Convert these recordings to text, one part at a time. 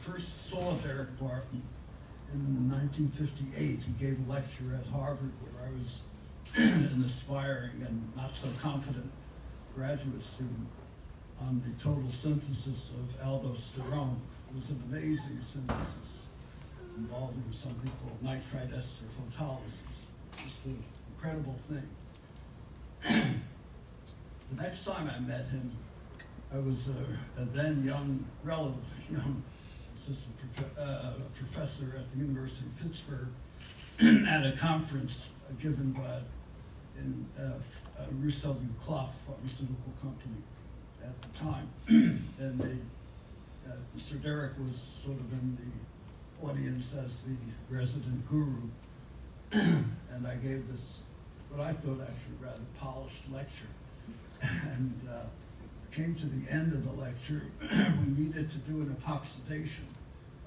first saw Derek Barton in 1958. He gave a lecture at Harvard where I was an aspiring and not so confident graduate student on the total synthesis of aldosterone. It was an amazing synthesis involving something called nitrite ester photolysis. Just an incredible thing. The next time I met him, I was a then young, relatively young assistant professor at the University of Pittsburgh at a conference given by Roussel Duclos pharmaceutical company at the time. And Mr. Derek was sort of in the audience as the resident guru. And I gave this, what I thought actually rather polished lecture. And came to the end of the lecture, we needed to do an epoxidation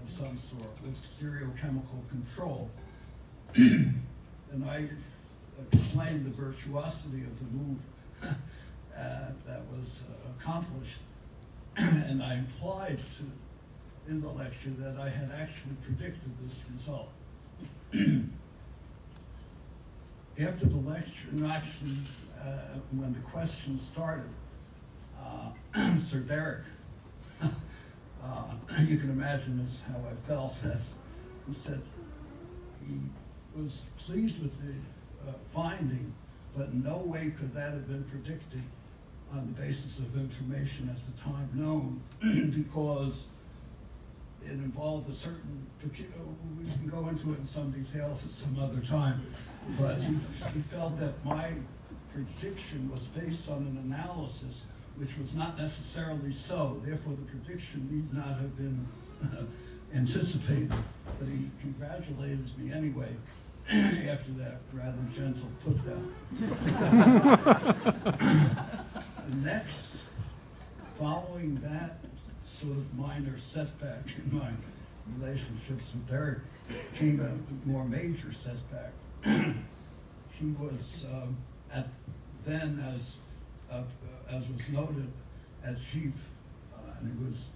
of some sort with stereochemical control. And I explained the virtuosity of the move that was accomplished. And I implied in the lecture that I had actually predicted this result. After the lecture, and actually when the questions started, Sir Derek, you can imagine this, how I felt, as he said he was pleased with the finding, but in no way could that have been predicted on the basis of information at the time known, because it involved a certain, we can go into it in some details at some other time, but he felt that my prediction was based on an analysis which was not necessarily so. Therefore, the prediction need not have been anticipated. But he congratulated me anyway after that rather gentle put down. Next, following that sort of minor setback in my relationships with Derek, came a more major setback. He was then, as was noted, at Chief, and he was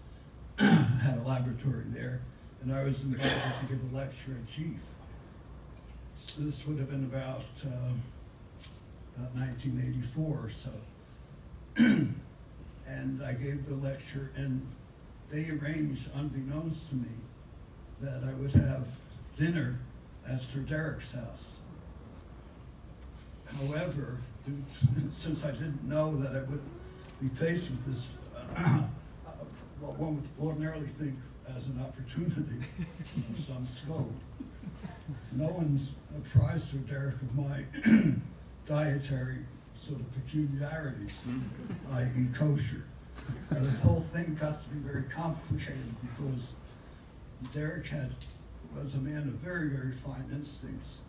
had a laboratory there, and I was invited to give a lecture at Chief. So this would have been about 1984 or so. And I gave the lecture, and they arranged, unbeknownst to me, that I would have dinner at Sir Derek's house. However, since I didn't know that I would be faced with this, what one would ordinarily think as an opportunity of some scope, no one's apprised Sir Derek of my dietary sort of peculiarities, i.e. kosher. Now, the whole thing got to be very complicated because Derek was a man of very, very fine instincts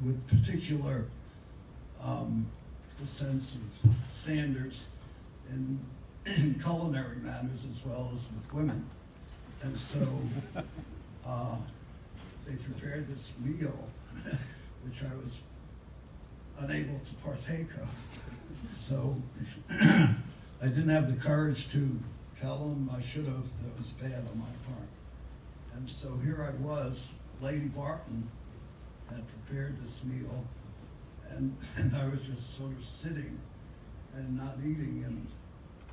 with particular sense of standards in culinary matters as well as with women. And so they prepared this meal, which I was unable to partake of. So I didn't have the courage to tell them. I should have. That was bad on my part. And so here I was. Lady Barton had prepared this meal, and I was just sort of sitting and not eating. And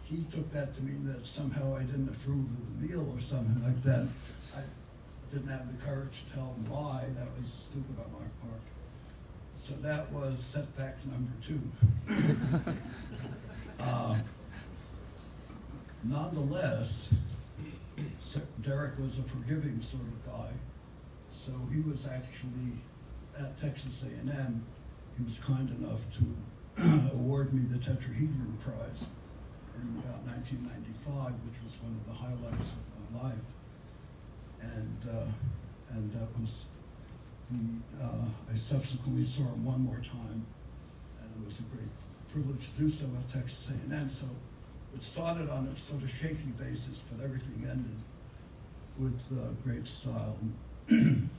he took that to mean that somehow I didn't approve of the meal or something like that. I didn't have the courage to tell him why. That was stupid on my part. So that was setback number 2. Nonetheless, Derek was a forgiving sort of guy. So he was actually at Texas A&M. He was kind enough to award me the Tetrahedron Prize in about 1995, which was one of the highlights of my life. And that was I subsequently saw him one more time, and it was a great privilege to do so at Texas A&M. So it started on a sort of shaky basis, but everything ended with great style and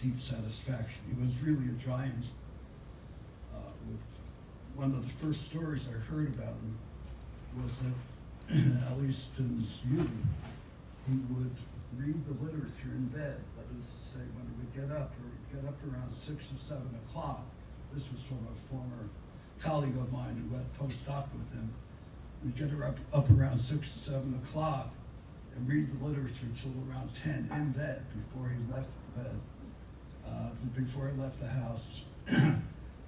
deep satisfaction. He was really a giant. With one of the first stories I heard about him was that, at least in his youth, he would read the literature in bed. That is to say, when he would get up, or he'd get up around 6 or 7 o'clock. This was from a former colleague of mine who had postdoc with him. We'd get her up around 6 or 7 o'clock and read the literature till around 10 in bed before he left the bed, before he left the house. And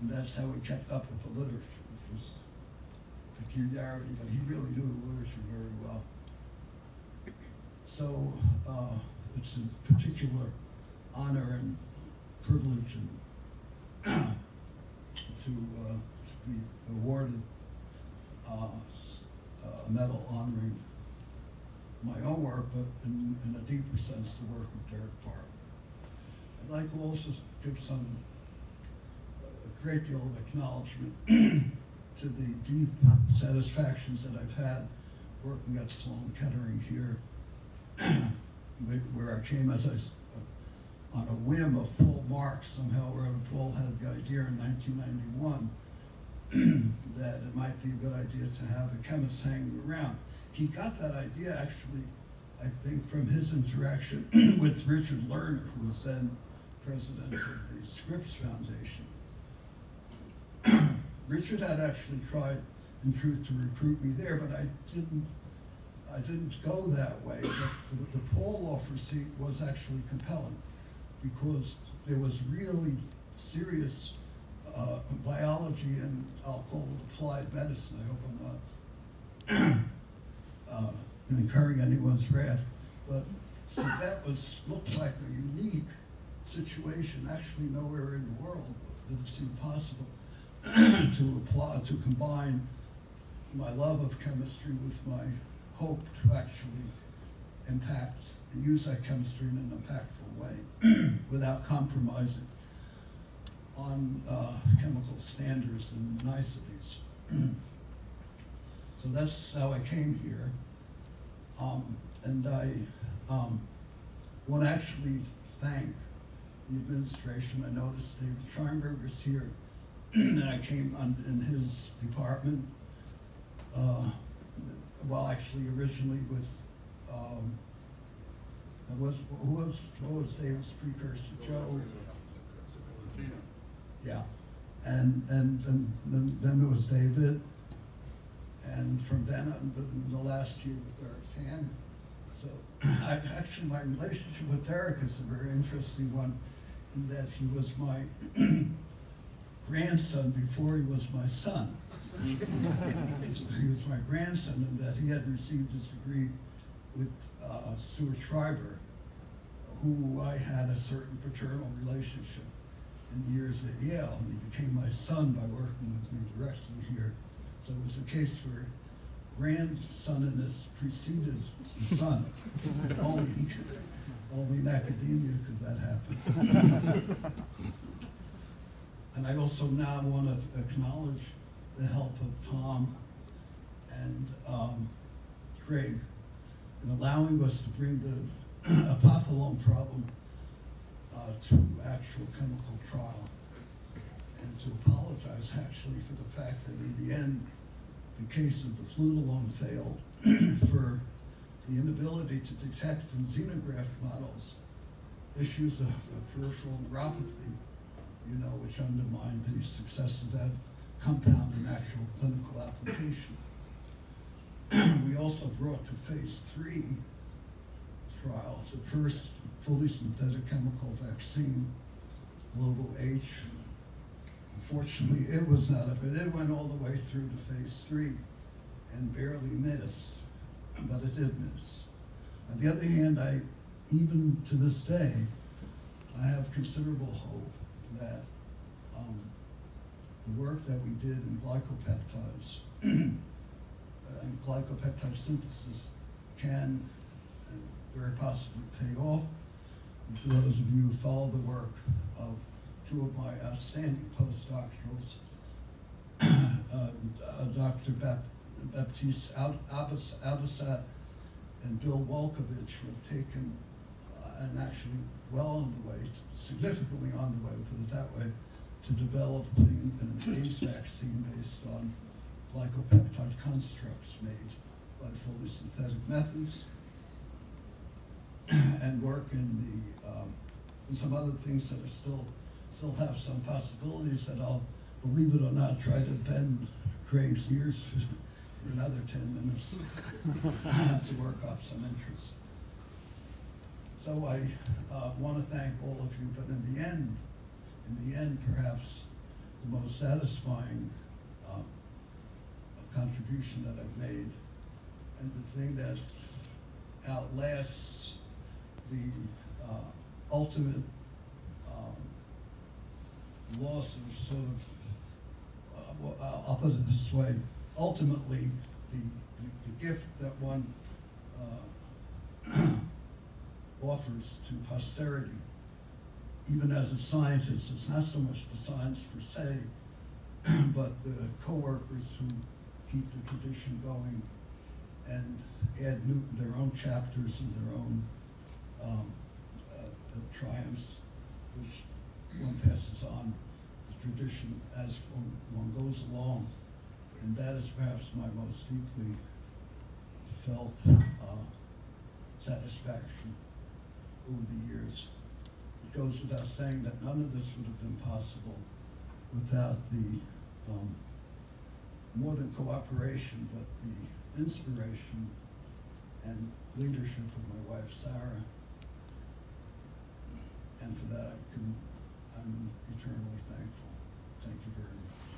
that's how he kept up with the literature, which was a peculiarity, but he really knew the literature very well. So it's a particular honor and privilege to be awarded a medal honoring my own work, but in a deeper sense, the work of Derek Barton. I'd like to also give a great deal of acknowledgement to the deep satisfactions that I've had working at Sloan Kettering here, where I came on a whim of Paul Marx. Somehow or other, Paul had the idea in 1991 that it might be a good idea to have a chemist hanging around. He got that idea, actually, I think, from his interaction with Richard Lerner, who was then president of the Scripps Foundation. Richard had actually tried, in truth, to recruit me there, but I didn't go that way. But the Paul offer was actually compelling, because there was really serious biology and I'll call it applied medicine. I hope I'm not incurring anyone's wrath, but so that looked like a unique situation. Actually, nowhere in the world did it seem possible to combine my love of chemistry with my hope to actually impact and use that chemistry in an impactful way without compromising on chemical standards and niceties. So that's how I came here. And I want to actually thank the administration. I noticed David Scheinberger's here, and I came in his department. Well, actually, originally with what was David's precursor? Joe. Yeah, and then there was David, and from then on, the last year with Derek Tan. So actually, my relationship with Derek is a very interesting one, in that he was my grandson before he was my son. He was my grandson, in that he had received his degree with Stuart Schreiber, who I had a certain paternal relationship in the years at Yale, and he became my son by working with me directly here. So it was a case where grandsonness preceded the son. Only in academia could that happen. And I also now want to acknowledge the help of Tom and Craig in allowing us to bring the apothalone problem to actual chemical trial, and to apologize actually for the fact that in the end the case of the flutalone failed for the inability to detect in xenograft models issues of peripheral neuropathy, which undermined the success of that compound in actual clinical application. We also brought to phase 3 trial the first fully synthetic chemical vaccine, Global H. Unfortunately, it was not up. It went all the way through to phase 3 and barely missed, but it did miss. On the other hand, even to this day, I have considerable hope that the work that we did in glycopeptides and glycopeptide synthesis can very possibly pay off. And for those of you who follow the work of 2 of my outstanding postdoctorals, Dr. Baptiste Abasat and Bill Wolkovich, who have taken and actually well on the way, significantly on the way, put it that way, to developing an AIDS vaccine based on glycopeptide constructs made by fully synthetic methods, and work in some other things that are still have some possibilities that I'll, believe it or not, try to bend Craig's ears for another 10 minutes to work up some interest. So I want to thank all of you, but in the end, perhaps the most satisfying contribution that I've made, and the thing that outlasts the ultimate loss of sort of, well, I'll put it this way, ultimately the gift that one offers to posterity, even as a scientist, it's not so much the science per se, but the co-workers who keep the tradition going and add their own chapters and their own triumphs, which one passes on the tradition as one goes along. And that is perhaps my most deeply felt satisfaction over the years. It goes without saying that none of this would have been possible without the more than cooperation, but the inspiration and leadership of my wife, Sarah. And for that, I'm eternally thankful. Thank you very much.